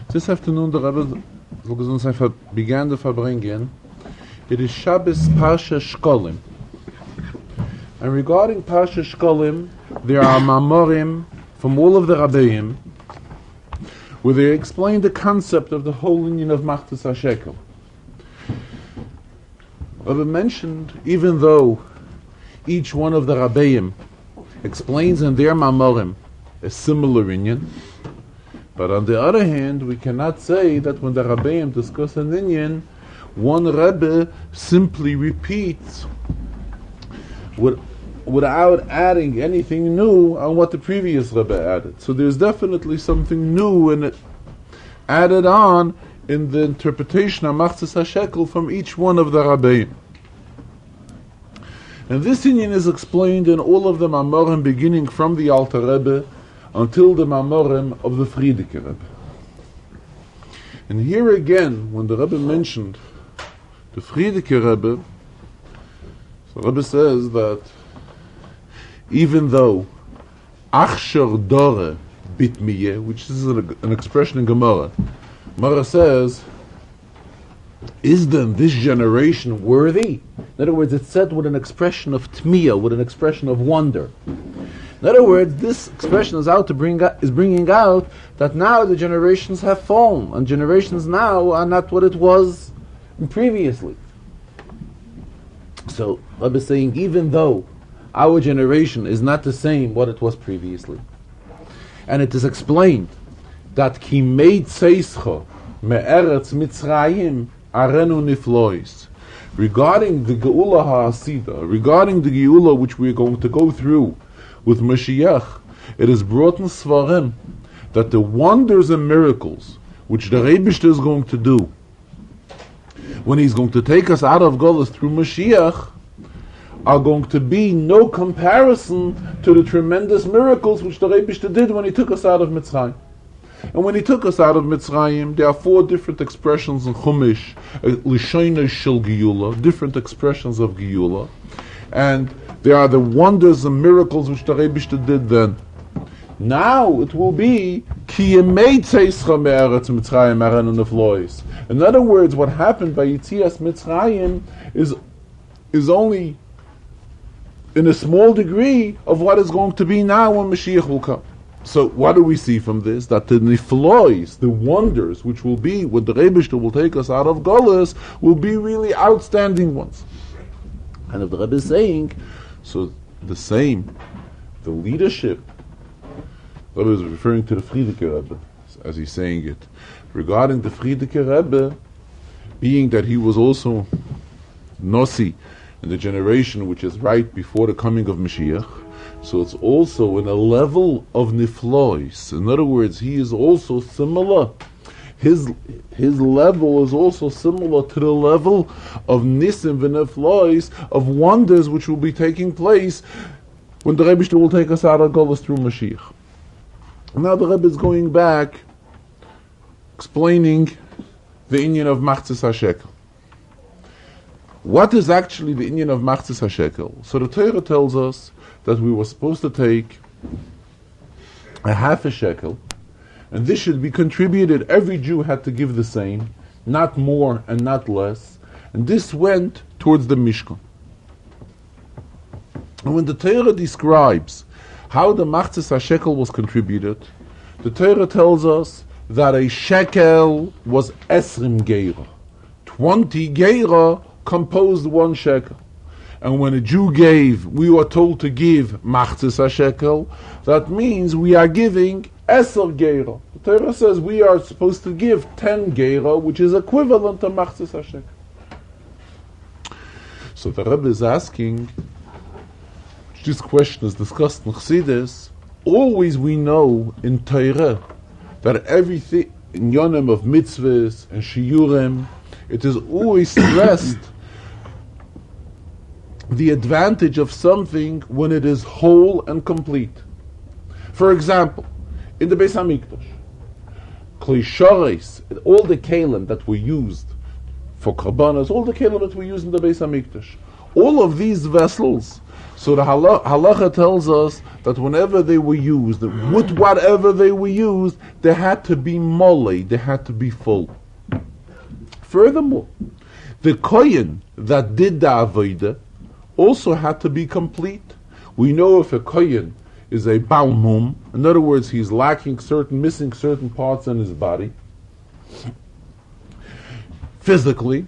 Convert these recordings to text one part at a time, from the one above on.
This afternoon the Rebbe began the Farbrengen. It is Shabbos Parsha Shkolim. And regarding Parsha Shkolim, there are Mamorim from all of the Rabbeim where they explain the concept of the whole union of Machtas HaShekel. Rebbe mentioned, even though each one of the Rabbeim explains in their Mamorim a similar union, but on the other hand, we cannot say that when the Rabbeim discuss an inyan, one Rebbe simply repeats without adding anything new on what the previous Rebbe added. So there's definitely something new in it added on in the interpretation of Machtas HaShekel from each one of the Rabbeim. And this inyan is explained in all of the Mamorim beginning from the Alter Rebbe until the Mamorim of the Frierdiker Rebbe. And here again, when the Rebbe mentioned the Frierdiker Rebbe, the Rebbe says that even though Achshar Dore bit miyeh, which is an expression in Gemara, Gemara says, is then this generation worthy? In other words, it's said with an expression of tmiyah, with an expression of wonder. In other words, this expression is bringing out that now the generations have fallen, and generations now are not what it was previously. So, Rabbi is saying, even though our generation is not the same what it was previously, and it is explained that ki mei tzeischa me'eretz Mitzrayim arenu niflois, regarding the Geula ha'asida, regarding the Geula which we are going to go through with Mashiach, it is brought in Svarim that the wonders and miracles which the Rebishter is going to do when he's going to take us out of Golus through Mashiach are going to be no comparison to the tremendous miracles which the Rebishter did when he took us out of Mitzrayim. And when he took us out of Mitzrayim, there are 4 different expressions in Chumash, Lishonos Shel Geula, different expressions of Geula, and there are the wonders and miracles which the Rebishter did then. Now it will be Ki Yemei Tzeischa Me'eretz Mitzrayim Arenu Neflois. In other words, what happened by Yitzias Mitzrayim is only in a small degree of what is going to be now when Mashiach will come. So what do we see from this? That the niflois, the wonders which will be when the Rebishter will take us out of Golus, will be really outstanding ones. And if the Rebbe is saying, so the same, the leadership, the Rebbe is referring to the Frierdiker Rebbe, as he's saying it, regarding the Frierdiker Rebbe, being that he was also Nossi in the generation which is right before the coming of Mashiach, so it's also in a level of niflois. In other words, he is also similar. His level is also similar to the level of nisim v'niflois, of wonders which will be taking place when the Rebbe will take us out of Golus through Mashiach. Now the Rebbe is going back, explaining the inyan of Machtas HaShekel. What is actually the inyan of Machtas HaShekel? So the Torah tells us that we were supposed to take a half a shekel, and this should be contributed. Every Jew had to give the same, not more and not less, and this went towards the Mishkan. And when the Torah describes how the Machtas HaShekel was contributed, the Torah tells us that a shekel was esrim geira. 20 geira composed 1 shekel. And when a Jew gave, we were told to give Machtas HaShekel, that means we are giving Eser Geira. The Torah says we are supposed to give 10 Geira, which is equivalent to Machtas HaShekel. So the Rebbe is asking, this question is discussed in Chassidus, always we know in Torah that everything, in Yonim of mitzvahs and shiurim, it is always stressed the advantage of something when it is whole and complete. For example, in the Beis HaMikdash, Klei Shores, all the kelim that were used for karbanos, all the kelim that were used in the Beis HaMikdash, all of these vessels So the halacha tells us that whenever they were used, with whatever they were used, they had to be mole, they had to be full. Furthermore, the kohen that did the avodah also had to be complete. We know if a kohen is a baal mum, in other words, he's missing certain parts in his body, physically,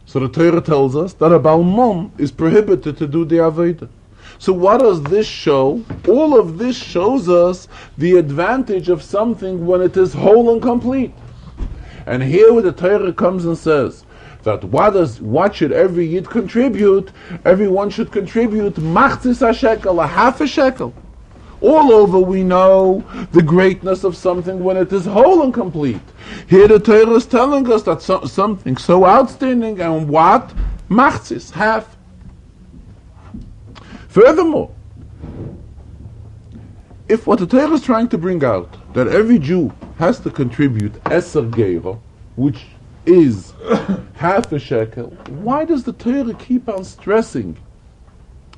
so the Torah tells us that a baal mum is prohibited to do the avodah. So what does this show? All of this shows us the advantage of something when it is whole and complete. And here where the Torah comes and says that what should every Yid contribute? Everyone should contribute machzis shekel, a half a shekel. All over we know the greatness of something when it is whole and complete. Here the Torah is telling us that something so outstanding, and what? Machzis, half. Furthermore, if what the Torah is trying to bring out, that every Jew has to contribute eser geira, which is half a shekel, why does the Torah keep on stressing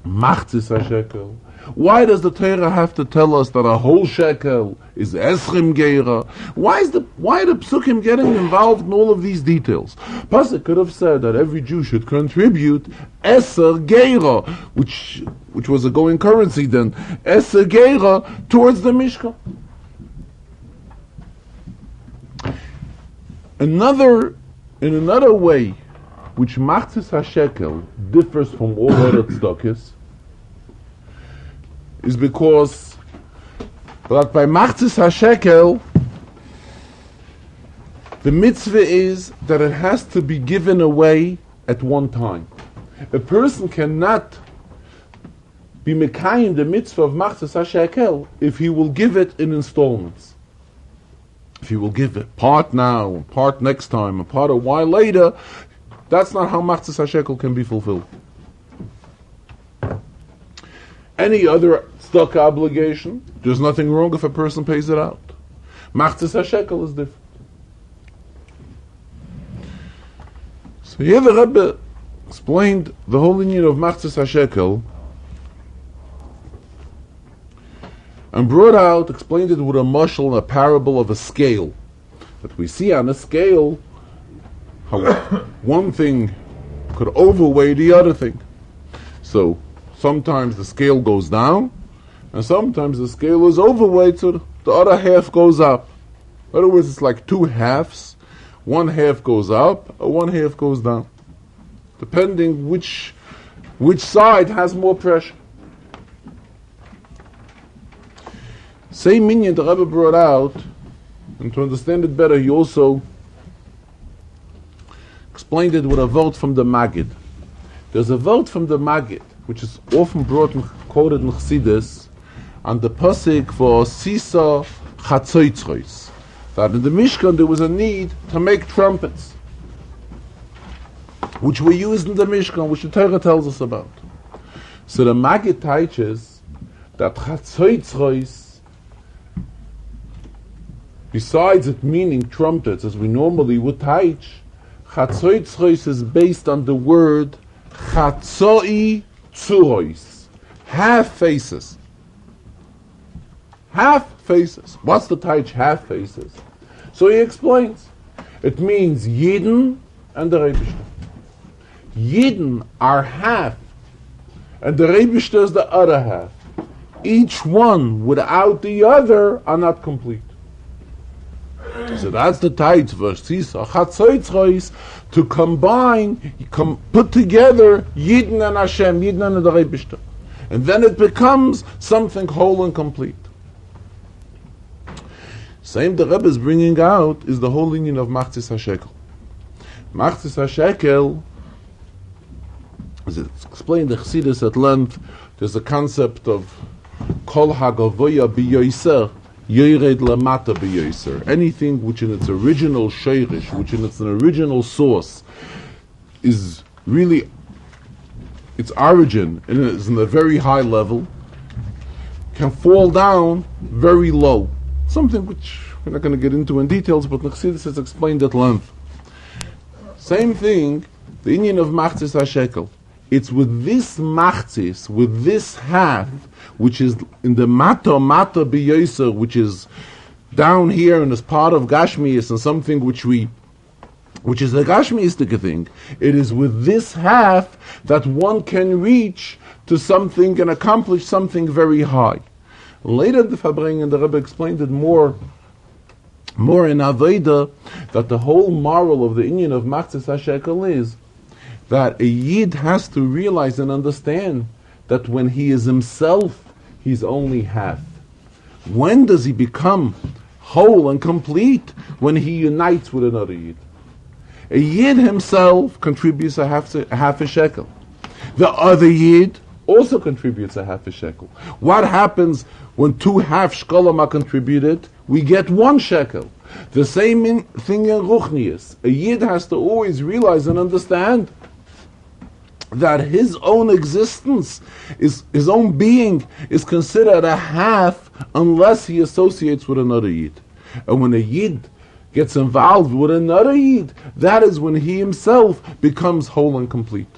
machzis shekel? Why does the Torah have to tell us that a whole shekel is esrim geira? Why are the psukim getting involved in all of these details? Pasuk could have said that every Jew should contribute eser geira, which was a going currency then, eser geira towards the Mishkan. In another way, which machzis hashekel differs from all other tzedakos, is because that by machzis hashekel, the mitzvah is that it has to be given away at one time. A person cannot be mekayim the mitzvah of machzis hashekel if he will give it in installments. If he will give it part now, and part next time, and part a while later, that's not how machzis hashekel can be fulfilled. Any other stock obligation, there's nothing wrong if a person pays it out. Machzis hashekel is different. So here the Rebbe explained the whole union of machzis hashekel and explained it with a mashal, a parable of a scale. That we see on a scale how one thing could overweigh the other thing. So sometimes the scale goes down, and sometimes the scale is overweight, so the other half goes up. In other words, it's like two halves. One half goes up, or one half goes down, depending which side has more pressure. Same minyan the Rebbe brought out, and to understand it better, he also explained it with a vote from the Maggid. There's a vote from the Maggid, which is often quoted in Chassidus, on the pasuk for Sisa Chatzoitzrois, that in the Mishkan there was a need to make trumpets, which were used in the Mishkan, which the Torah tells us about. So the Maggid teaches that Chatzoitzrois, besides it meaning trumpets, as we normally would teach, Chatzoitzrois is based on the word Chatzoi Tzurois, half faces. Half faces. What's the teich half faces? So he explains. It means Yidden and the Rebishter. Yidden are half, and the Rebishter is the other half. Each one without the other are not complete. So that's the teich verse. Chatzoitzrois, to combine, put together Yidden and Hashem, Yidden and the Rebishter. And then it becomes something whole and complete. Same the Rebbe is bringing out is the whole union of machzis hashekel. Machzis hashekel, as it's explained in Chassidus at length, there's a concept of kol hagavoya biyoiser yored lamata biyoiser. Anything which in its original sheirish, which in its original source is really its origin and is in a very high level, can fall down very low. Something which we're not going to get into in details, but Chassidus has explained at length. Same thing, the union of machzis hashekel. it's with this machzis, with this half, which is in the mata biyoser, which is down here and as part of Gashmias and something which is a Gashmiistic thing. It is with this half that one can reach to something and accomplish something very high. Later the Farbrengen, the Rebbe explained it more in Aveda, that the whole moral of the Inyan of Machzis HaShekel is that a Yid has to realize and understand that when he is himself, he's only half. When does he become whole and complete? When he unites with another Yid. A Yid himself contributes a half a shekel. The other Yid also contributes a half a shekel. What happens when 2 half shkolim are contributed? We get 1 shekel. The same thing in Ruchnius. A Yid has to always realize and understand that his own existence, his own being, is considered a half unless he associates with another Yid. And when a Yid gets involved with another Yid, that is when he himself becomes whole and complete.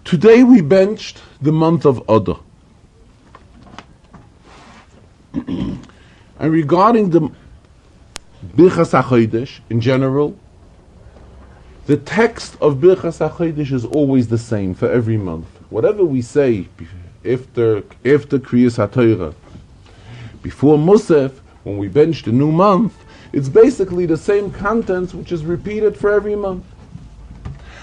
Today we benched the month of Adar. And regarding the Birchas HaChodesh in general, the text of Birchas HaChodesh is always the same for every month. Whatever we say after Kriyas HaTorah, before Musaf, when we bench the new month, it's basically the same contents which is repeated for every month.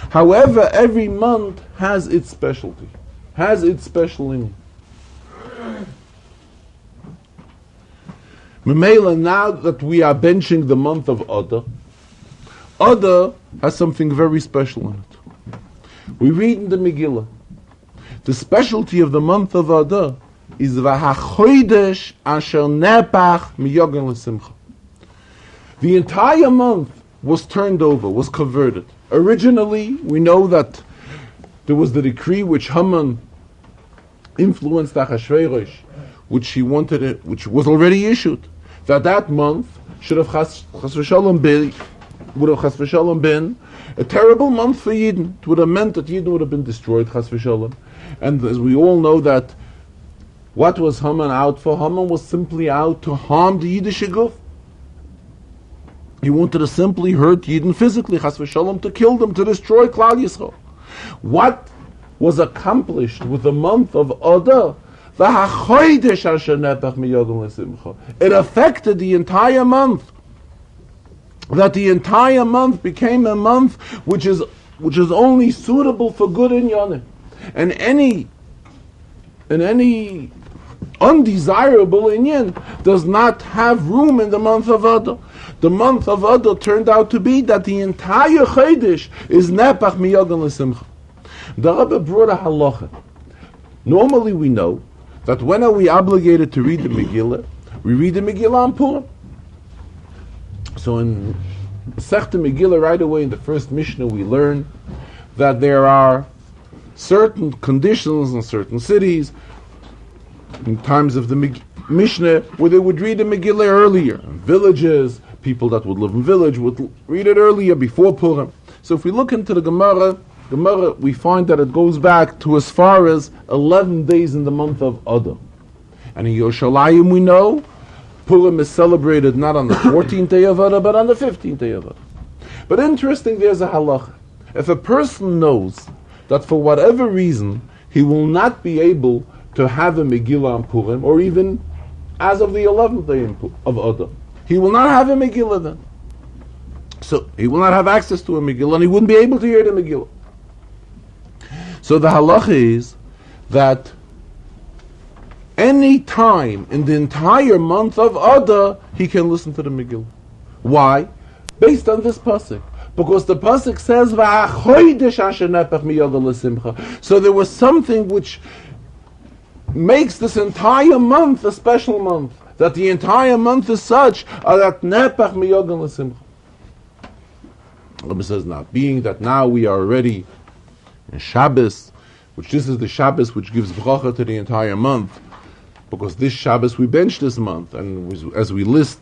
However, every month has its specialty, has its special in. Memela, now that we are benching the month of Adar, Adar has something very special in it. We read in the Megillah, the specialty of the month of Adar is V'hachodesh asher nepach miyogan l'simcha. The entire month was turned over, was converted. Originally, we know that there was the decree which Haman influenced Achashverosh, which he wanted it, which was already issued, that month should have chas v'shalom been a terrible month for Yidden. It would have meant that Yidden would have been destroyed, chas v'shalom. And as we all know, that what was Haman out for? Haman was simply out to harm the Yiddish guf. He wanted to simply hurt Yidden physically, chas v'shalom, to kill them, to destroy Klal Yisrael. What was accomplished with the month of Adar? It affected the entire month. That the entire month became a month which is only suitable for good inyanim. And any undesirable inyan does not have room in the month of Adar. The month of Adar turned out to be that the entire Chodesh is nepach miyogan l'simcha. The Rebbe brought a halacha. Normally we know that when are we obligated to read the Megillah? We read the Megillah on Purim. So in Sechta Megillah, right away in the first Mishnah, we learn that there are certain conditions in certain cities, in times of the Mishnah, where they would read the Megillah earlier. Villages, people that would live in village would read it earlier, before Purim. So if we look into the Gemara, we find that it goes back to as far as 11 days in the month of Adar. And in Yerushalayim we know Purim is celebrated not on the 14th day of Adar, but on the 15th day of Adar. But interesting, there's a halacha. If a person knows that for whatever reason he will not be able to have a Megillah on Purim, or even as of the 11th day of Adar, he will not have a Megillah then. So he will not have access to a Megillah, and he wouldn't be able to hear the Megillah. So the halacha is that any time in the entire month of Adar, he can listen to the Megillah. Why? Based on this pasuk. Because the pasuk says, so there was something which makes this entire month a special month. That the entire month is such that nepach miyogan l'simcha. Rabbi says now, being that now we are already in Shabbos, which this is the Shabbos which gives bracha to the entire month, because this Shabbos we bench this month, and as we list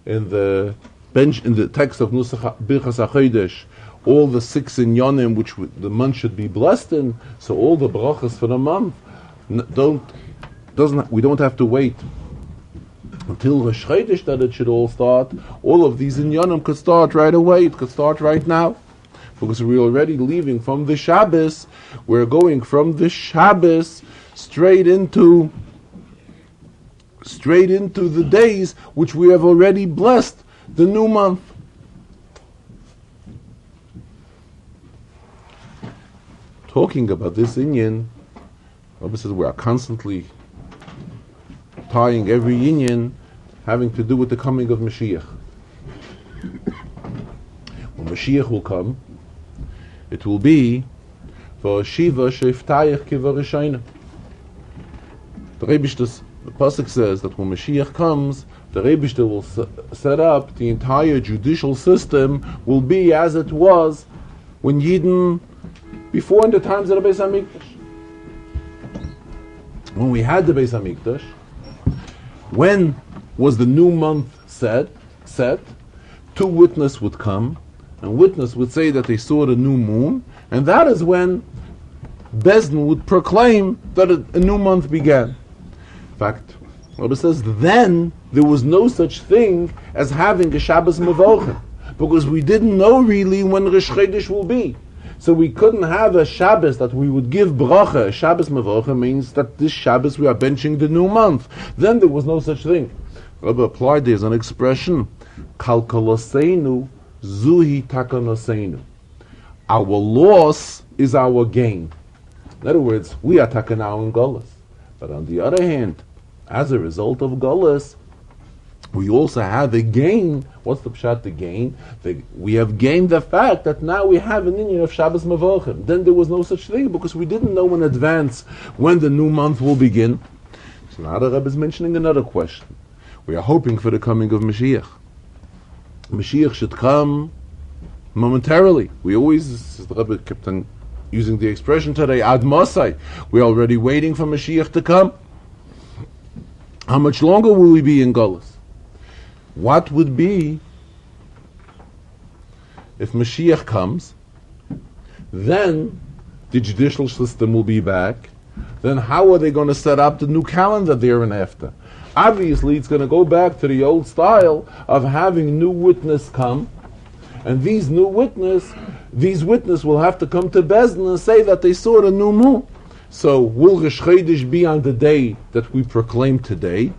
in the bench in the text of Nusach Birchas HaChodesh, all the 6 inyanim which the month should be blessed in, so all the brachas for the month we don't have to wait until Rosh Chodesh that it should all start. All of these inyanim could start right away. It could start right now, because we're already leaving from the Shabbos. We're going from the Shabbos straight into the days which we have already blessed, the new month. Talking about this inyan, Rabbi says we are constantly tying every inyan having to do with the coming of Mashiach. When Mashiach will come, it will be v'ashiva sheftayich kivarishayna. The Pasuk says that when Mashiach comes, the Rebishter will set up the entire judicial system will be as it was when Yidden, before in the times of the Beis HaMikdash. When we had the Beis HaMikdash, when was the new month set? 2 witnesses would come, and witness would say that they saw the new moon, and that is when Bezdin would proclaim that a new month began. In fact, Rabbi says, then there was no such thing as having a Shabbos Mevorchim, because we didn't know really when Rosh Chodesh will be. So we couldn't have a Shabbos that we would give bracha. A Shabbos Mevorchim means that this Shabbos we are benching the new month. Then there was no such thing. Rabbi applied there's an expression, Kalkoloseinu Zuhi Takanoseinu. Our loss is our gain. In other words, we are takanau in Golas. But on the other hand, as a result of Golas, we also have a gain. What's the pshat, the gain? We have gained the fact that now we have an inyan of Shabbos Mevorchim. Then there was no such thing, because we didn't know in advance when the new month will begin. So now the Rebbe is mentioning another question. We are hoping for the coming of Mashiach. Mashiach should come momentarily. We always, the Rebbe kept on using the expression today, Ad Mosai. We're already waiting for Mashiach to come. How much longer will we be in Golus? What would be if Mashiach comes? Then the judicial system will be back. Then how are they going to set up the new calendar there and after? Obviously, it's going to go back to the old style of having new witness come, and these witnesses will have to come to Bezdin and say that they saw the new moon. So will Rosh Chodesh be on the day that we proclaim today,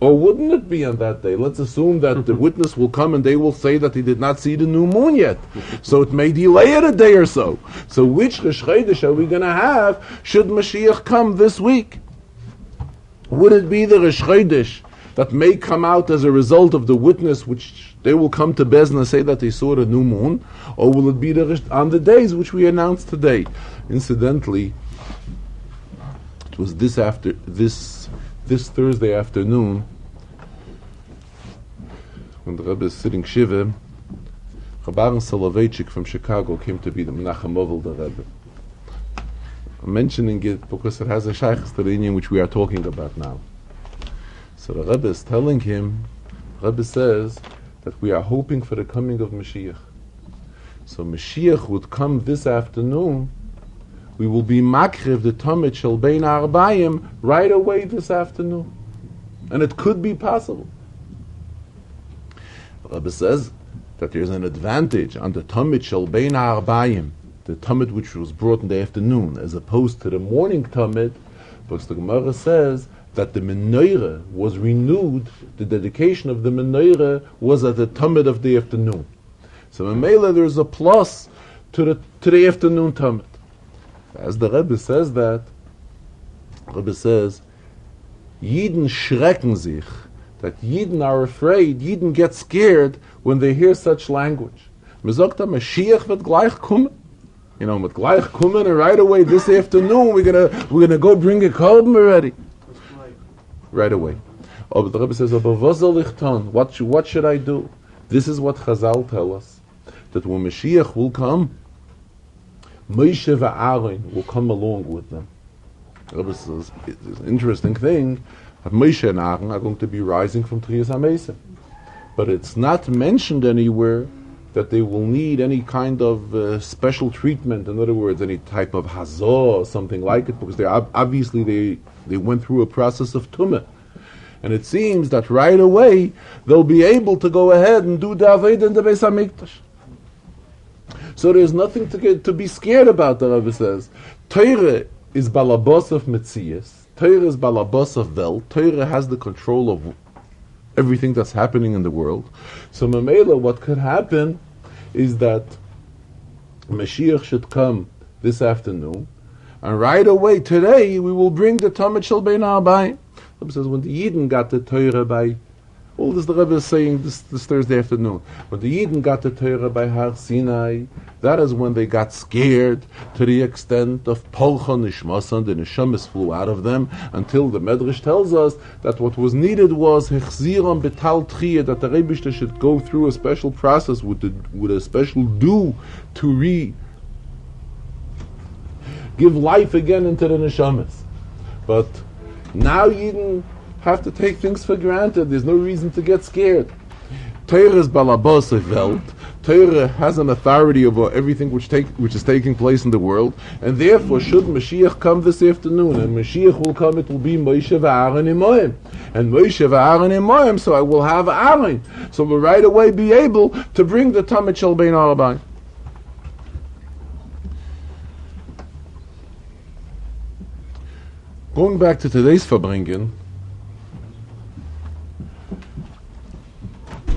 or wouldn't it be on that day? Let's assume that the witness will come and they will say that he did not see the new moon yet. So it may delay it a day or so. So which Rosh Chodesh are we going to have should Mashiach come this week? Would it be the Rosh Chodesh that may come out as a result of the witness which they will come to Bezdin and say that they saw the new moon, or will it be on the days which we announced today? Incidentally, it was this Thursday afternoon when the Rebbe is sitting Shiva. Chabaran Soloveitchik from Chicago came to be the Menachem Ovel, the Rebbe. I'm mentioning it because it has a shaykhs to the inyan which we are talking about now. So the Rebbe is telling him, Rebbe says that we are hoping for the coming of Mashiach. So Mashiach would come this afternoon. We will be makriv the Tamid Shel Bein Arbayim right away this afternoon. And it could be possible. The Rebbe says that there's an advantage on the Tamid Shel Bein Arbayim, the Tamid which was brought in the afternoon, as opposed to the morning Tamid, because the Gemara says that the menorah was renewed, the dedication of the menorah was at the Tamid of the afternoon. So in Mela there's a plus to the afternoon Tamid. As the Rebbe says that, Rebbe says, Yidden schrecken sich, that Yidden are afraid, Yidden get scared when they hear such language. Man sagt, Mashiach wird gleich kommen. You know, mit gleich kommen, and right away this afternoon we're gonna go bring a korban already. Right away. Oh, but the Rebbe says, aber was soll ich tun? What should I do? This is what Chazal tell us, that when Mashiach will come, Moshe and Aaron will come along with them. The Rebbe says, it's an interesting thing, that Moshe and Aaron are going to be rising from Triyas HaMesim. but it's not mentioned anywhere that they will need any kind of special treatment. In other words, any type of hazah or something like it, because obviously they went through a process of tumah. And it seems that right away they'll be able to go ahead and do the Avodah in the Beis HaMikdash. So there's nothing to be scared about, the Rebbe says. Torah is balabos of Metzias. Torah is balabos of Welt. Torah has the control of everything that's happening in the world. So Mamela, what could happen is that Mashiach should come this afternoon, and right away today we will bring the Talmud Shel Bein HaArbayim. The Rebbe says when the Yidden got the Torah by, all this the Rebbe is saying this Thursday afternoon, when the Yidden got the Torah by Har Sinai, that is when they got scared to the extent of Polcha Nishmasan, the Neshamas flew out of them, until the Medrash tells us that what was needed was Hechziram Betal Tchiyah, that the Rebbe should go through a special process with a special dew to give life again into the Neshamas. But now Yidden have to take things for granted. There's no reason to get scared. Torah is balabos of Welt. Torah has an authority over everything which is taking place in the world, and therefore should Mashiach come this afternoon, and Mashiach will come, it will be Moshe v'Aaron Imoim. And Moshe v'Aaron Imoim, so I will have Aaron. So we'll right away be able to bring the Talmud Shel Bein HaArbayim. Going back to today's Farbrengen,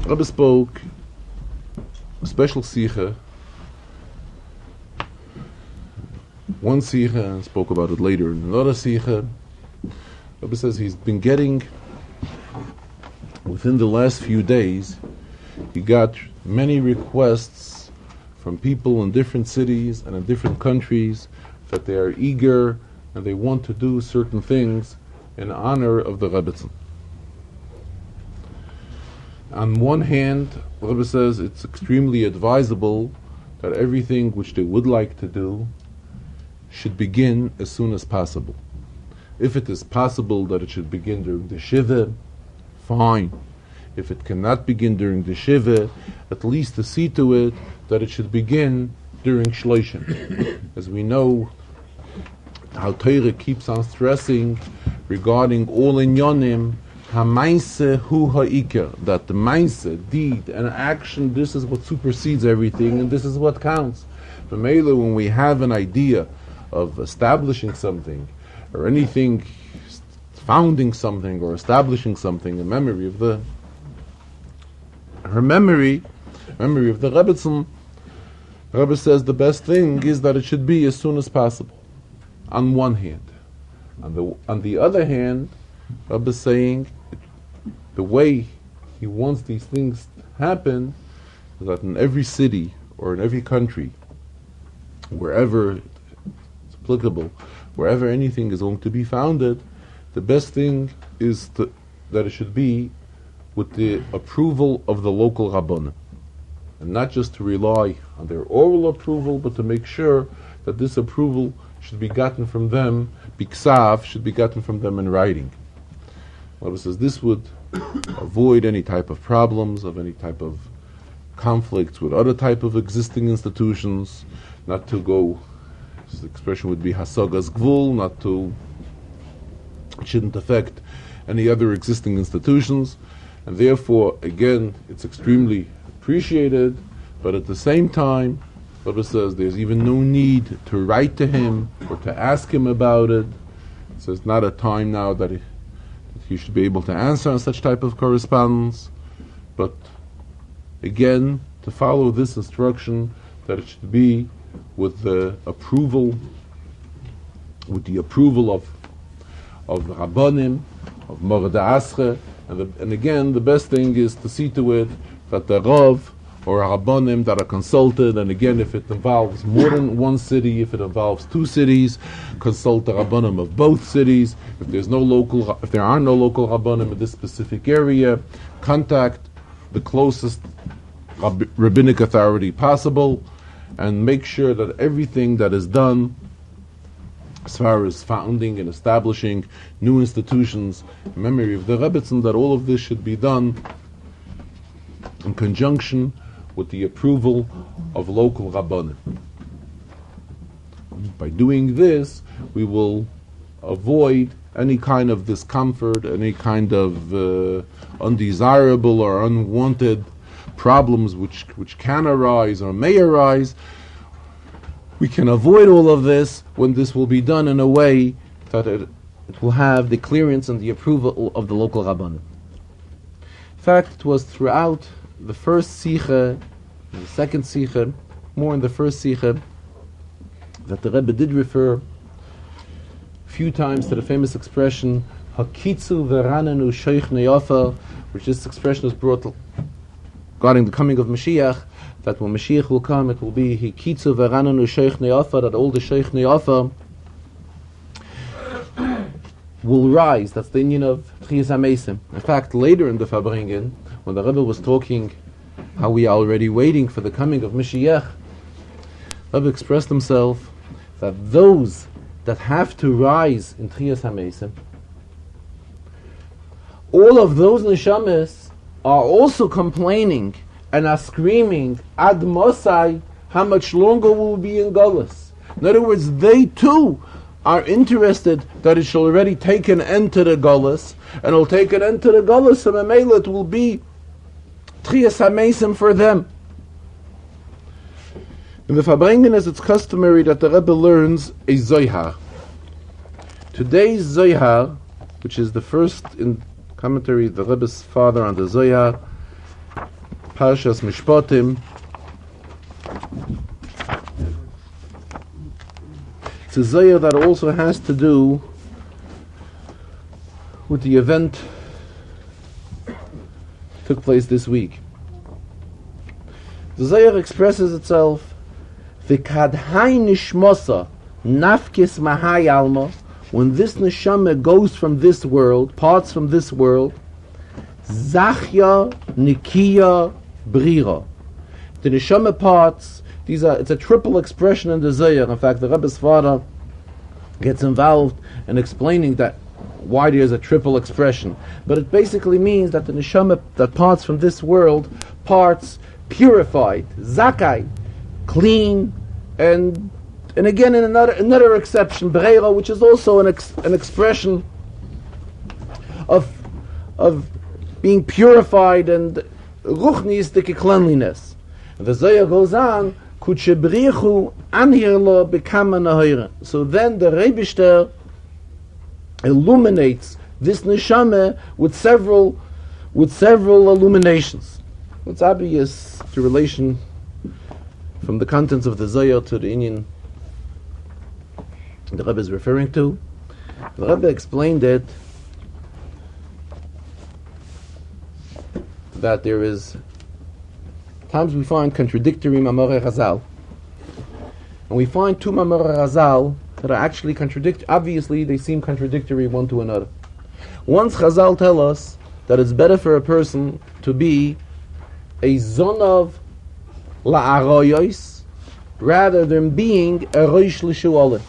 Rebbe spoke a special sicha, one sicha, and spoke about it later in another sicha. Rebbe says he's been getting, within the last few days, he got many requests from people in different cities and in different countries that they are eager and they want to do certain things in honor of the Rebbetzin. On one hand, Rebbe says it's extremely advisable that everything which they would like to do should begin as soon as possible. If it is possible that it should begin during the Shiva, fine. If it cannot begin during the Shiva, at least to see to it that it should begin during Shloshim. As we know, how Torah keeps on stressing regarding all inyonim, ha-maise hu ha-iker, that the maise, deed, and action, this is what supersedes everything, and this is what counts. For Mela, when we have an idea of establishing something, or anything, founding something, or establishing something in memory of the of the Rebbetzin, the Rebbe says the best thing is that it should be as soon as possible. On one hand. On the other hand, Rebbe is saying the way he wants these things to happen is that in every city or in every country, wherever it's applicable, wherever anything is going to be founded, the best thing is that it should be with the approval of the local Rabbanim. And not just to rely on their oral approval, but to make sure that this approval should be gotten from them, biksav, should be gotten from them in writing. Rabbi says this would avoid any type of problems, of any type of conflicts with other type of existing institutions, not to go, this expression would be hasagas gvul, not to, it shouldn't affect any other existing institutions, and therefore, again, it's extremely appreciated, but at the same time, Rebbe says there's even no need to write to him or to ask him about it. So it's not a time now that he should be able to answer on such type of correspondence. But again, to follow this instruction, that it should be with the approval of Rabbanim, of Morda Asche, and again, the best thing is to see to it that the Rav or Rabbanim that are consulted, and again, if it involves more than one city, if it involves two cities, consult the Rabbanim of both cities. If there are no local Rabbanim in this specific area, contact the closest rabbinic authority possible, and make sure that everything that is done as far as founding and establishing new institutions in memory of the Rebbetzin, that all of this should be done in conjunction with the approval of local Rabbanim. By doing this, we will avoid any kind of discomfort, any kind of undesirable or unwanted problems which can arise or may arise. We can avoid all of this when this will be done in a way that it will have the clearance and the approval of the local Rabbanim. In fact, it was throughout the first Sikha, the second Sikha, more in the first Sikha, that the Rebbe did refer a few times to the famous expression Hakitzu v'ranenu sheikh neyafa, which this expression is brought regarding the coming of Mashiach, that when Mashiach will come, it will be Hakitzu v'ranenu sheikh neyafa, that all the sheikh neyafa will rise. That's the union of Tchias HaMeisim. In fact, later in the Farbrengen, when the Rebbe was talking how we are already waiting for the coming of Mashiach, the Rebbe expressed himself that those that have to rise in Tchias HaMeisim, all of those neshamas are also complaining and are screaming, Ad Mosai, how much longer will we be in Golus? In other words, they too are interested that it shall already take an end to the Golus, and it'll take an end to the Golus, and Mamela it will be Tchias HaMeisim for them. In the Farbrengen, as it's customary that the Rebbe learns a Zohar. Today's Zohar, which is the first in commentary, the Rebbe's father on the Zohar, Parshas Mishpatim, it's a Zohar that also has to do with the event that took place this week. The Zohar expresses itself V'kadhai nishmosa nafkis mahai alma, when this neshama goes from this world, parts from this world, zachya nikiya brira. The neshama parts, it's a triple expression in the Zohar. In fact, the Rebbe's father gets involved in explaining that why there is a triple expression. But it basically means that the neshama that parts from this world, parts purified, zakai, clean, and again in another exception, breira, which is also an expression of being purified and ruchnistic cleanliness. And the Zohar goes on, kutshebrichu anhirlo bekama nahira. So then the Rebishter illuminates this neshama with several illuminations. What's obvious the relation from the contents of the Zohar to the Inyan the Rebbe is referring to. The Rebbe explained it that there is times we find contradictory Mamorei Chazal, and we find two Mamorei Chazal that are actually contradictory. Obviously, they seem contradictory one to another. Once Chazal tell us that it's better for a person to be a zonav la'aroyos rather than being a roish l'shu'alim.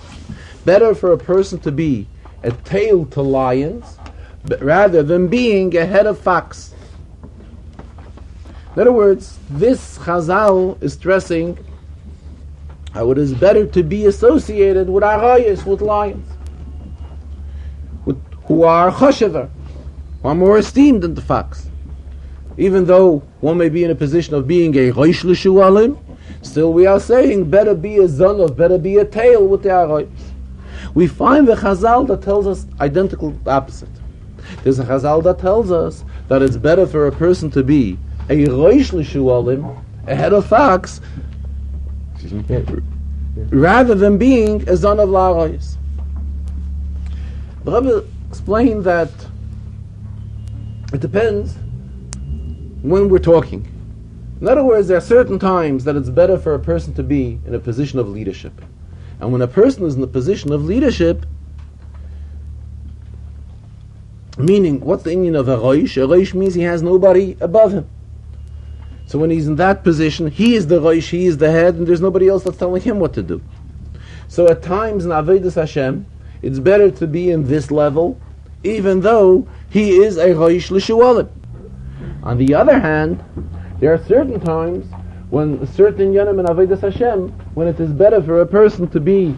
Better for a person to be a tail to lions rather than being a head of fox. In other words, this Chazal is stressing how it is better to be associated with arayos, with lions, who are choshever, who are more esteemed than the fox. Even though one may be in a position of being a roish l'shu'alim, still we are saying better be a zonav, better be a tail with the arayos. We find the Chazal that tells us identical opposite. There's a Chazal that tells us that it's better for a person to be a roish l'shu'alim, a head of fox, rather than being a zonav la'arayos. The Rebbe explained that it depends when we're talking. In other words, there are certain times that it's better for a person to be in a position of leadership. And when a person is in a position of leadership, meaning, what's the Indian of a roish? A roish means he has nobody above him. So when he's in that position, he is the roish, he is the head, and there's nobody else that's telling him what to do. So at times in Avodas Hashem, it's better to be in this level, even though he is a roish l'shu'alim. On the other hand, There are certain times when certain Yonim and Avodas Hashem, when it is better for a person to be,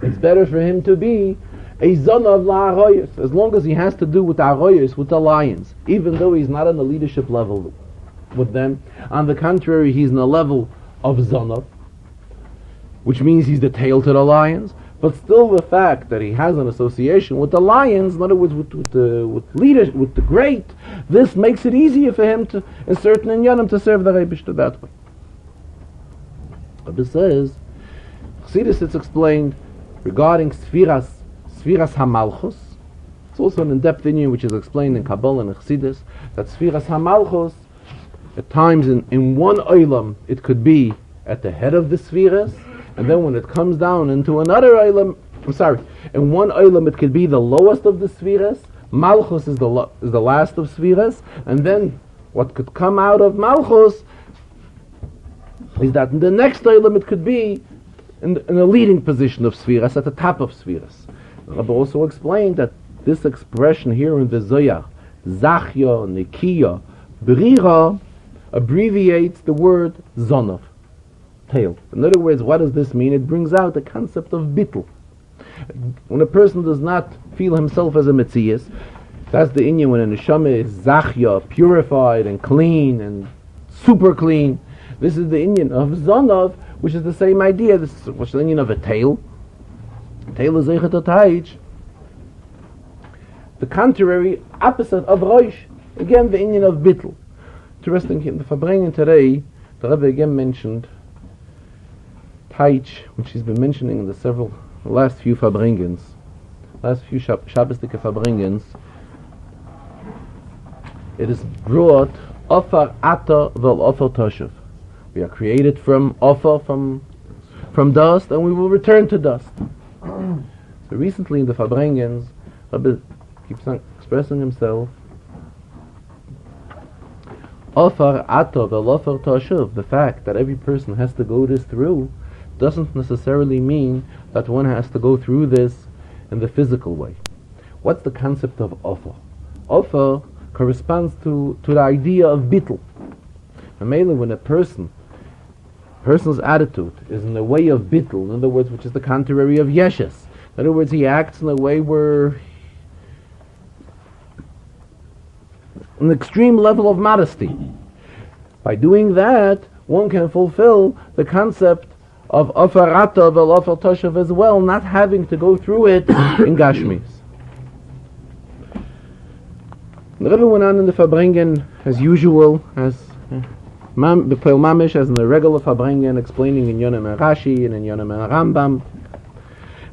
it's better for him to be a Zonav la'aroyos, as long as he has to do with aroyos, with the lions, even though he's not on the leadership level with them. On the contrary, he's in a level of Zonav, which means he's the tail to the lions. But still, the fact that he has an association with the lions, in other words, with leaders, with the great, this makes it easier for him to, in certain inyanim, to serve the Rebbeinu that way. Rebbe says, Chassidus, it's explained regarding Sfiras HaMalchus. It's also an in-depth inyan which is explained in Kabbalah and Chassidus, that Sfiras HaMalchus, at times in one olam, it could be at the head of the Sfiras, and then when it comes down into another olam, in one olam it could be the lowest of the Sfiras. Malchus is the last of Sfiras, and then what could come out of Malchus is that in the next olam it could be in a leading position of Sfiras, at the top of Sfiras. Rabbi also explained that this expression here in the Zohar, Zachya, Nikiya, Berira, abbreviates the word Zonav, tail. In other words, what does this mean? It brings out the concept of bittul. When a person does not feel himself as a Metzias, that's the inyan when a neshama is Zachya, purified and clean and super clean. This is the inyan of Zonav, which is the same idea. This is what's the inyan of a tail. Tail is Eichet Otayich. The contrary, opposite of Roish. Again, the inyan of bittul. Interesting, in the Farbrengen today, the Rebbe again mentioned Taich, which he's been mentioning in the last few Farbrengens, last few Shabbosdike Farbrengens. It is brought Ofar Ata Vel Ofar Toshav. We are created from Ofar, from dust, and we will return to dust. So recently in the Farbrengens, Rebbe keeps on expressing himself. Ofar Ata Vel Ofar Toshav. The fact that every person has to go this through doesn't necessarily mean that one has to go through this in the physical way. What's the concept of offer? Offer corresponds to the idea of bittul. And mainly when a person's attitude is in the way of bittul, in other words, which is the contrary of yeshes. In other words, he acts in a way where an extreme level of modesty. By doing that, one can fulfill the concept of Afarata vel Afar Toshav as well, not having to go through it in Gashmis. The Rebbe went on in the Farbrengen as usual, as the Peil Mamish, as in the regular Farbrengen, explaining in Yonim and Rashi and in Yonim and Rambam.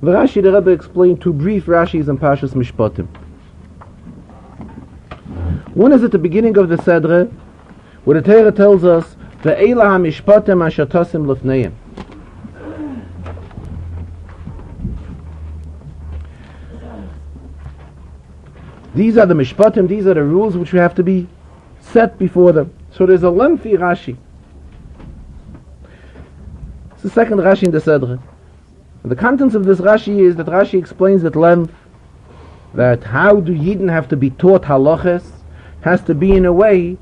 The Rashi, the Rebbe explained two brief Rashis and Pashas Mishpatim. One is at the beginning of the Sedre, where the Torah tells us, Ve'ela ha-mishpatim asher tosim lefneim. These are the mishpatim, these are the rules which we have to be set before them. So there's a lengthy Rashi. It's the second Rashi in the Sedre. And the contents of this Rashi is that Rashi explains at length that how do Yidden have to be taught halachas has to be in a way,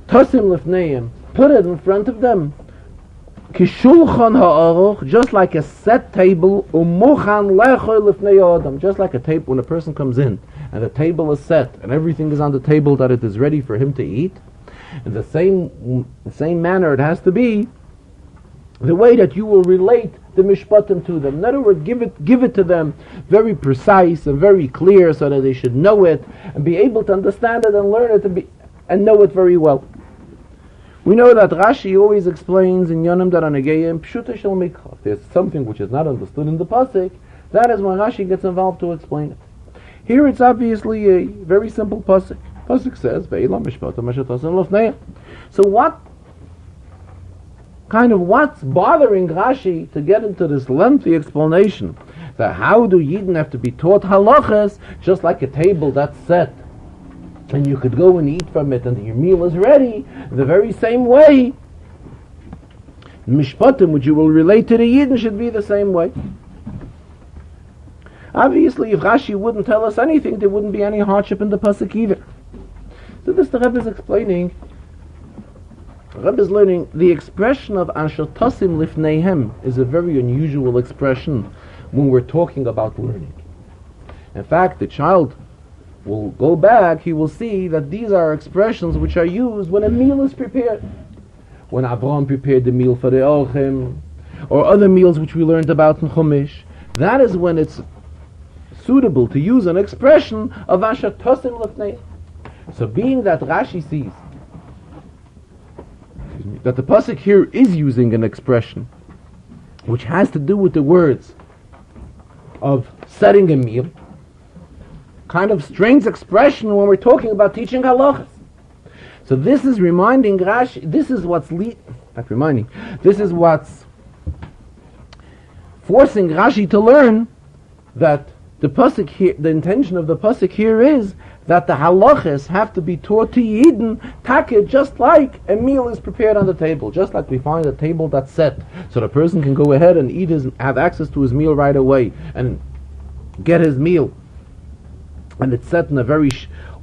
tosim lefneim, put it in front of them, kishulchan ha'aruch, just like a set table, umuchan lechol lefnei adam, just like a table when a person comes in and the table is set and everything is on the table that it is ready for him to eat. In the same manner it has to be the way that you will relate the mishpatim to them. In other words, give it to them very precise and very clear so that they should know it and be able to understand it and learn it and know it very well. We know that Rashi always explains in Yonim Daranageyim Pshuta Shel Mikra. If there's something which is not understood in the pasuk, that is when Rashi gets involved to explain it. Here it's obviously a very simple pasuk. Pasuk says, "Ve'ila mishpatim asher tosim lefneim." So what's bothering Rashi to get into this lengthy explanation that how do Yidden have to be taught halachas just like a table that's set and you could go and eat from it and your meal is ready, the very same way Mishpatim which you will relate to the Yidden should be the same way. Obviously, if Rashi wouldn't tell us anything, there wouldn't be any hardship in the pasuk either. So this the Rebbe is explaining Rebbe is learning the expression of Asher Tosim Lifneihem is a very unusual expression when we're talking about learning. In fact, the child will go back, he will see that these are expressions which are used when a meal is prepared. When Abraham prepared the meal for the Orchim, or other meals which we learned about in Chumash, that is when it's suitable to use an expression of Asher Tosim Lifneihem. So being that Rashi sees that the pasuk here is using an expression which has to do with the words of setting a meal, kind of strange expression when we're talking about teaching halachas. So this is reminding Rashi, this is what's forcing Rashi to learn that the pasuk here, the intention of the pasuk here is that the halachas have to be taught to Yidden, take just like a meal is prepared on the table, just like we find a table that's set, so the person can go ahead and have access to his meal right away and get his meal, and it's set in a very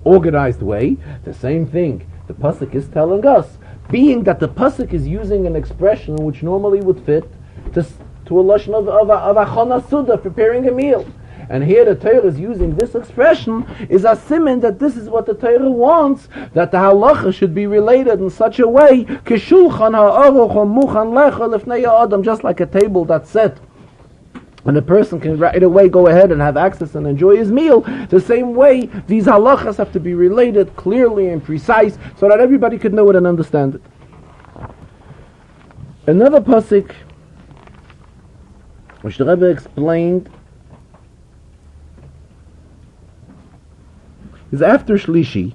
organized way. The same thing the pasuk is telling us, being that the pasuk is using an expression which normally would fit to a lashon of achana suda, preparing a meal. And here the Torah is using this expression is a siman that this is what the Torah wants, that the halacha should be related in such a way, just like a table that's set, and the person can right away go ahead and have access and enjoy his meal. The same way, these halachas have to be related clearly and precise, so that everybody could know it and understand it. Another pasuk, which the Rebbe explained, is after Shlishi,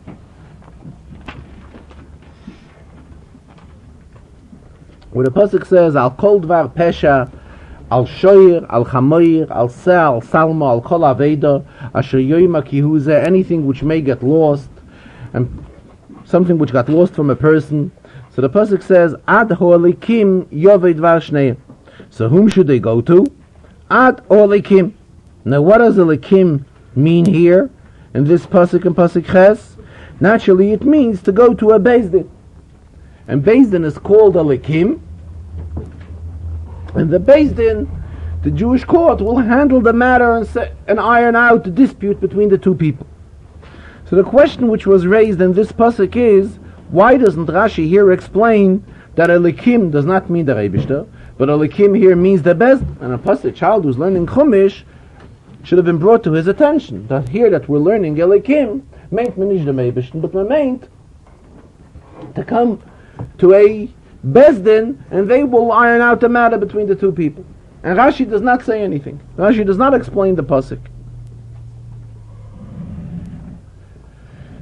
where the pasuk says, "Al kol dvar pesha, al shoyer, al chamoyer, al seh, al salma, al kol aveda, asher yoyma kihuze," anything which may get lost, and something which got lost from a person. So the pasuk says, "Ad ho'alikim yovei dvar shnei." So whom should they go to? Ad ho'alikim. Now what does alikim mean here? In this pasuk and pasuk ches, naturally it means to go to a Beis Din. And Beis Din is called a likim. And the Beis Din, the Jewish court, will handle the matter and iron out the dispute between the two people. So the question which was raised in this pasuk is, why doesn't Rashi here explain that a likim does not mean the Rebishter, but a likim here means the Beis Din? And a pasuk child who's learning Chumash should have been brought to his attention that here that we're learning Elikim meant menish the Meibishten, but meant to come to a Beis Din and they will iron out the matter between the two people. And Rashi does not say anything. Rashi does not explain the pasuk.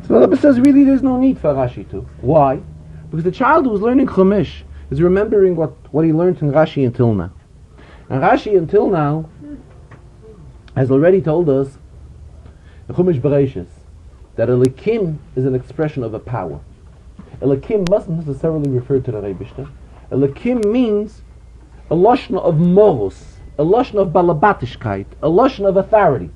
So the Rebbe says really there's no need for Rashi to. Why? Because the child who's learning Chumash is remembering what he learned in Rashi until now. And Rashi until now has already told us in Chumash Bereishis that Elikim is an expression of a power. Elikim mustn't necessarily refer to the Rebishter. Elikim means a lashon of morus, a lashon of balabatishkeit, a lashon of authority.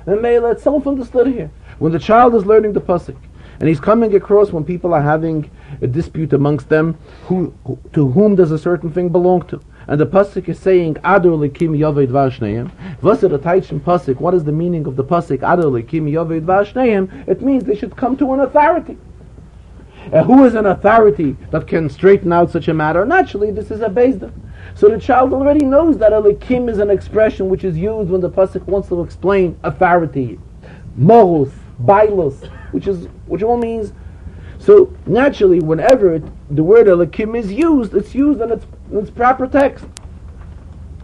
And Meila, it's self-understood here. When the child is learning the pasuk, and he's coming across when people are having a dispute amongst them, to whom does a certain thing belong to? And the pasuk is saying, "Ador likim yavei dvar shneim." What's the taichin pasuk? What is the meaning of the pasuk? "Ador likim yavei dvar shneim." It means they should come to an authority. Who is an authority that can straighten out such a matter? Naturally, this is a Beis Din. So the child already knows that a likim is an expression which is used when the pasuk wants to explain authority, morus, bailus, which all means. So naturally, whenever the word elikim is used, it's used in its proper text.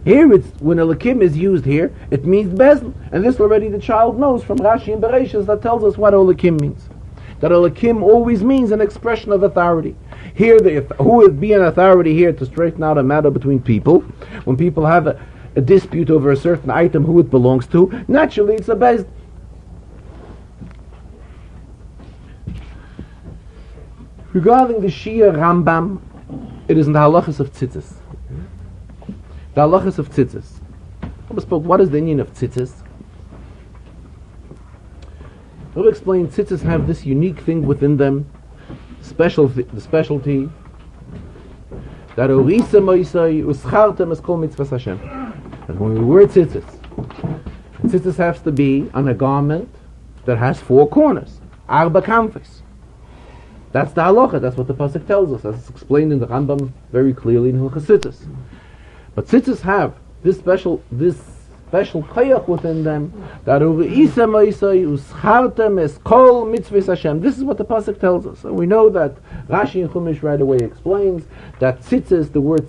Here, when elikim is used here, it means Beis Din, and this already the child knows from Rashi and Bereishis that tells us what elikim means. That elikim always means an expression of authority. Here, who would be an authority here to straighten out a matter between people? When people have a dispute over a certain item, who it belongs to? Naturally, it's a Beis Din. Regarding the Shia Rambam, it is in the halachas of tzitzis. The halachas of tzitzis. What is the meaning of tzitzis? explain tzitzis have this unique thing within them, the specialty, that orisa moisai uschartem es kol mitzvahs Hashem. And when we wear tzitzis has to be on a garment that has 4 corners, arba kanfes. That's the halacha. That's what the pasuk tells us. That's explained in the Rambam very clearly in Hilchos Tzitzis. But tzitzis have this special koyach within them. That ureisa moisai uschartem es kol mitzvahs Hashem. This is what the pasuk tells us, and we know that Rashi and Chumash right away explains that tzitzis, the word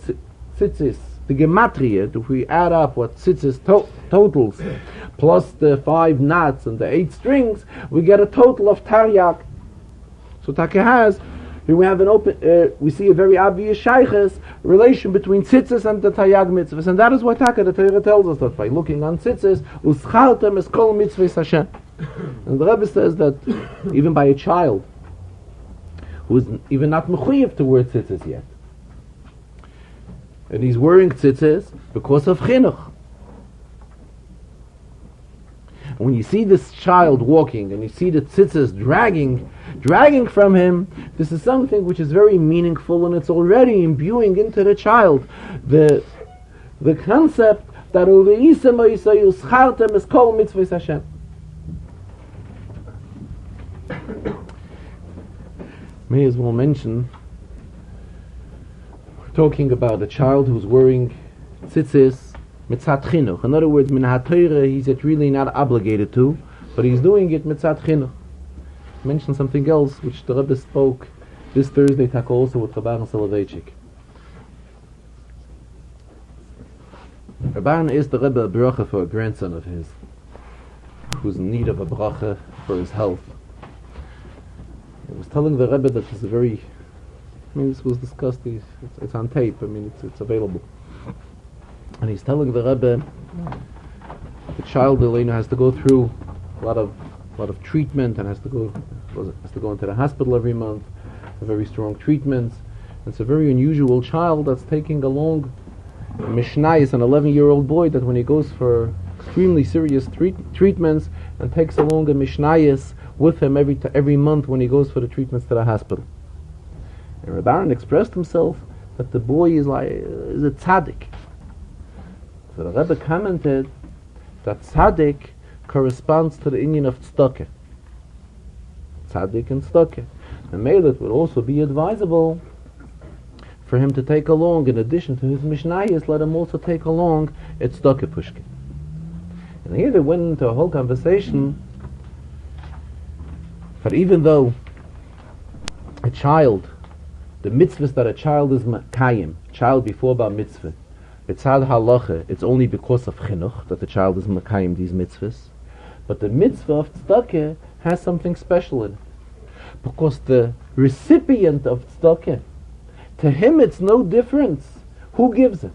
tzitzis, the gematria, if we add up what tzitzis totals plus the 5 knots and the 8 strings, we get a total of taryak. So Taka has, here we have an open, we see a very obvious shaykhs relation between tzitzis and the taryag mitzvahs, and that is why Taka, the Torah tells us that by looking on tzitzis, uschaltem es kol mitzvahs Hashem. And the Rebbe says that even by a child who is even not mechuyev to wear tzitzis yet, and he's wearing tzitzis because of chinuch. And when you see this child walking and you see the tzitzis dragging from him, this is something which is very meaningful, and it's already imbuing into the child the concept that uveisa moisai uschartem es kol mitzvahs Hashem. May as well mention, we're talking about a child who's wearing tzitzis mitzat chinuch. In other words, min ha-Torah, he's really not obligated to, but he's doing it mitzat chinuch. Mention something else which the Rebbe spoke this Thursday also with Rabban Soloveitchik. Rabban is the Rebbe a bracha for a grandson of his who's in need of a bracha for his health. I was telling the Rebbe that this is this was discussed, it's on tape, it's available. And he's telling the Rebbe the child Elena has to go through a lot of treatment and has to go into the hospital every month, very strong treatments. It's a very unusual child that's taking along a Mishnayis, an 11-year-old boy that when he goes for extremely serious treatments and takes along a Mishnayis with him every month when he goes for the treatments to the hospital. And Reb Aaron expressed himself that the boy is a tzaddik. So the Rebbe commented that tzaddik corresponds to the inyan of tzedakah. Tzaddik and tzedakah. And maybe it would also be advisable for him to take along, in addition to his Mishnayos, let him also take along a tzedakah pushkin. And here they went into a whole conversation. But even though a child, the mitzvahs that a child is makayim, child before bar mitzvah, B'tzad halacha, it's only because of chinuch that the child is makayim these mitzvahs. But the mitzvah of tzedakah has something special in it. Because the recipient of tzedakah, to him it's no difference who gives it.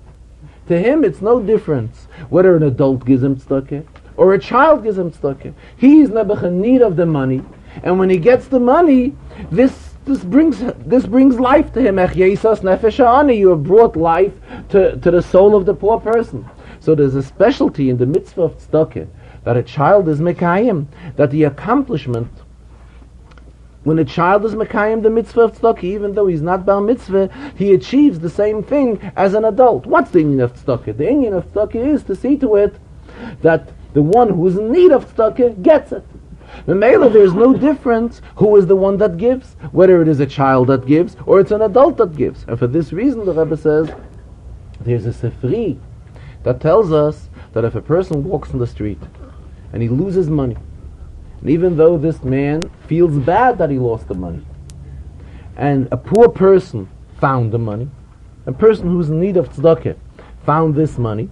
To him it's no difference whether an adult gives him tzedakah or a child gives him tzedakah. He is nebuch in need of the money, and when he gets the money, this brings life to him. You have brought life to the soul of the poor person. So there's a specialty in the mitzvah of tzedakah that a child is mekayim, that the accomplishment, when a child is mekayim the mitzvah of tzedakah, even though he's not bar mitzvah, he achieves the same thing as an adult. What's the inyan of tzedakah? The inyan of tzedakah is to see to it that the one who is in need of tzedakah gets it. Memela, there's no difference who is the one that gives, whether it is a child that gives or it's an adult that gives. And for this reason, the Rebbe says there's a sefri that tells us that if a person walks in the street and he loses money, and even though this man feels bad that he lost the money, and a poor person found the money, a person who's in need of tzedakah found this money,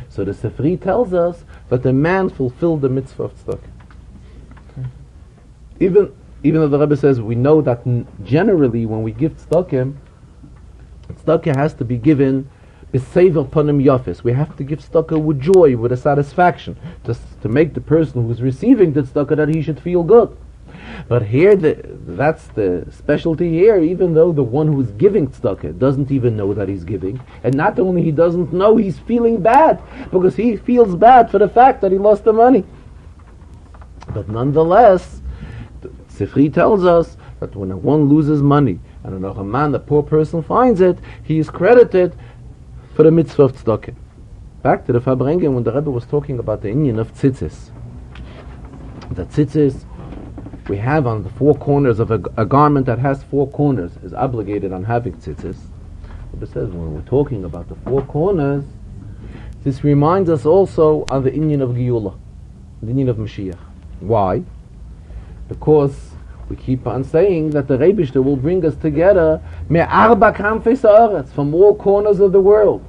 so the sefri tells us that the man fulfilled the mitzvah of tzedakah. Even though the Rebbe says we know that generally when we give tzedakah has to be given b'sever panim yafis. We have to give tzedakah with joy, with a satisfaction, to make the person who's receiving the tzedakah that he should feel good. But here, that's the specialty here, even though the one who's giving tzedakah doesn't even know that he's giving, and not only he doesn't know, he's feeling bad, because he feels bad for the fact that he lost the money. But nonetheless, Sifri tells us that when one loses money and another man, the poor person, finds it, he is credited for the mitzvah of tzedakah. Back to the Farbrengen, when the Rebbe was talking about the inyan of tzitzis. The tzitzis we have on the four corners of a garment that has four corners is obligated on having tzitzis. Rebbe says when we're talking about the four corners, this reminds us also of the inyan of Geula, the inyan of Mashiach. Why? Because we keep on saying that the Rebishter will bring us together me'arba kanfei haaretz, from all corners of the world.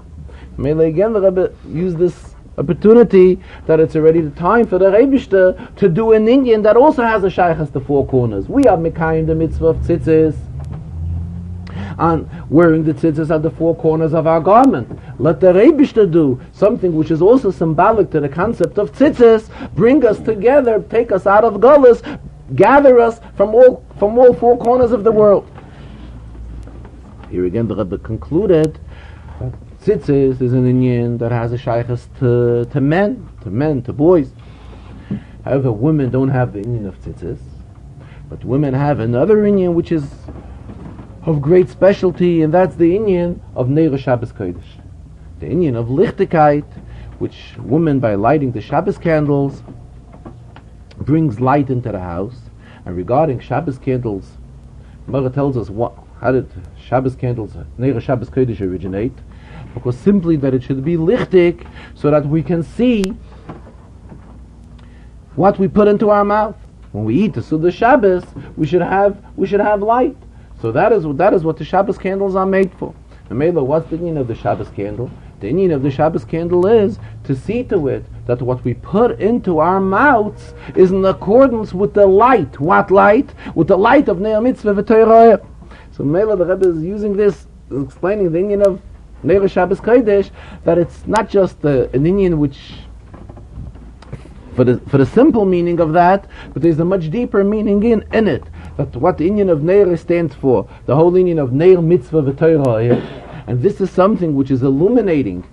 Mele again, the Rebbe used this opportunity that it's already the time for the Rebishter to do an inyan that also has a shaychus to four corners. We are mekayim the mitzvah of tzitzis, and wearing the tzitzis at the four corners of our garment. Let the Rebishter do something which is also symbolic to the concept of tzitzis, bring us together, take us out of gullus, gather us from all four corners of the world. Here again the Rebbe concluded that tzitzis is an inyan that has a shaychus to men, to boys. However, women don't have the inyan of tzitzis, but women have another inyan which is of great specialty, and that's the inyan of Neir Shabbos Kodesh. The inyan of lichtigkeit, which women, by lighting the Shabbos candles, brings light into the house. And regarding Shabbos candles, Mara tells us how did Shabbos candles, Neir Shabbos Kodesh, originate? Because simply that it should be lichtig, so that we can see what we put into our mouth. When we eat the Suda Shabbos, we should have light. So that is what the Shabbos candles are made for. And Mela, what's the inyan of the Shabbos candle? The inyan of the Shabbos candle is to see to it that what we put into our mouths is in accordance with the light. What light? With the light of Neir Mitzvah v'Torah. So Mela, the Rebbe is using this, explaining the inyan of Neir Shabbos Kodesh, that it's not just an inyan which, for the simple meaning of that, but there's a much deeper meaning in it. That what the inyan of Neir stands for, the whole inyan of Neir Mitzvah v'Torah. And this is something which is illuminating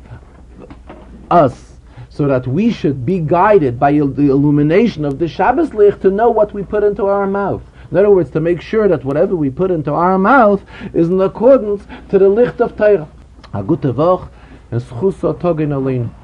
us, so that we should be guided by the illumination of the Shabbos Licht to know what we put into our mouth. In other words, to make sure that whatever we put into our mouth is in accordance to the Licht of Torah. A gute Woche, and schus so Tag in Allein.